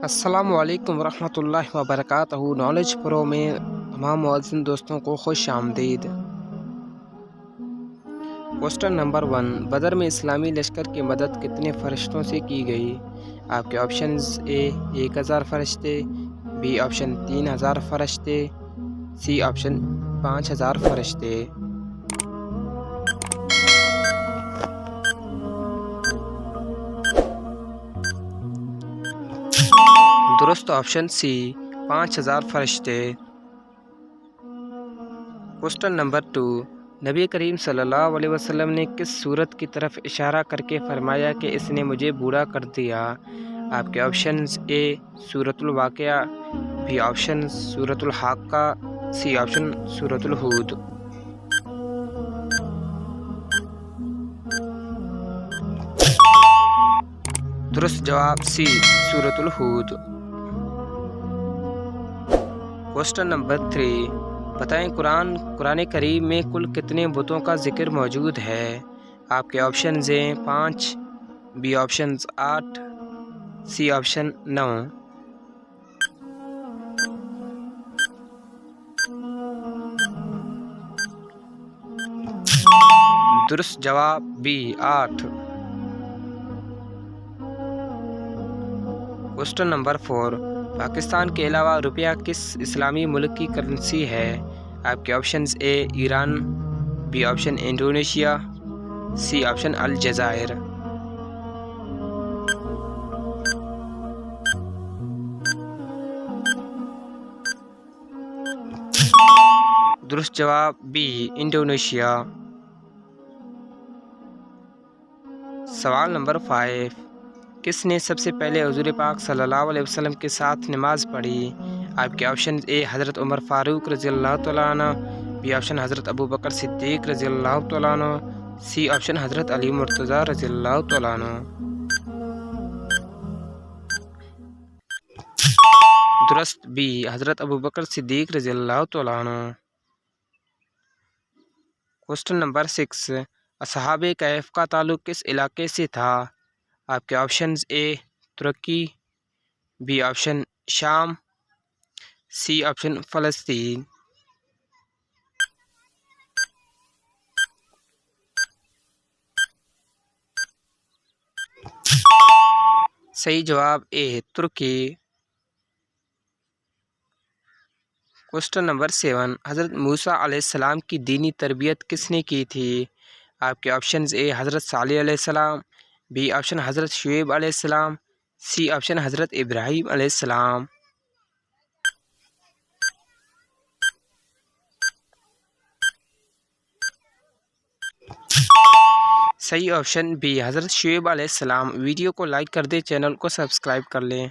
السلام علیکم ورحمۃ اللہ وبرکاتہ۔ نالج پرو میں تمام معزز دوستوں کو خوش آمدید۔ کوسچن نمبر 1، بدر میں اسلامی لشکر کی مدد کتنے فرشتوں سے کی گئی؟ آپ کے آپشنز: اے 1000 فرشتے، بی آپشن 3000 فرشتے، سی آپشن 5000 فرشتے۔ درست آپشن سی 5000 فرشتے۔ کوسچن نمبر 2، نبی کریم صلی اللہ علیہ وسلم نے کس سورت کی طرف اشارہ کر کے فرمایا کہ اس نے مجھے بوڑھا کر دیا؟ آپ کے آپشنز: اے سورۃ الواقعہ، بی آپشن سورۃ الحاقہ، سی آپشن سورۃ الہود۔ درست جواب سی سورۃ الہود۔ کوسچن نمبر 3، بتائیں قرآن کریم میں کل کتنے بتوں کا ذکر موجود ہے؟ آپ کے آپشنز ہیں 5، بی آپشنز 8، سی آپشن 9۔ درست جواب بی 8۔ کوسچن نمبر 4، پاکستان کے علاوہ روپیہ کس اسلامی ملک کی کرنسی ہے؟ آپ کے options: A Iran, B option Indonesia, C option الجزائر۔ درست جواب بی انڈونیشیا۔ سوال نمبر 5، کس نے سب سے پہلے حضور پاک صلی اللہ علیہ وسلم کے ساتھ نماز پڑھی؟ آپ کے آپشن: اے حضرت عمر فاروق رضی اللہ تعالیٰ عنہ، بی آپشن حضرت ابو بکر صدیق رضی اللہ تعالیٰ عنہ، سی آپشن حضرت علی مرتضیٰ رضی اللہ تعالیٰ عنہ۔ درست بی حضرت ابو بکر صدیق رضی اللہ تعالیٰ عنہ۔ کوسچن نمبر 6، اصحاب کہف کا تعلق کس علاقے سے تھا؟ آپ کے آپشنز: اے ترکی، بی آپشن شام، سی آپشن فلسطین۔ صحیح جواب اے ترکی۔ کوسچن نمبر 7، حضرت موسیٰ علیہ السلام کی دینی تربیت کس نے کی تھی؟ آپ کے آپشنز: اے حضرت صالح علیہ السلام، بی آپشن حضرت شعیب علیہ السلام، سی آپشن حضرت ابراہیم علیہ السلام۔ صحیح آپشن بی حضرت شعیب علیہ السلام۔ ویڈیو کو لائک کر دیں، چینل کو سبسکرائب کر لیں۔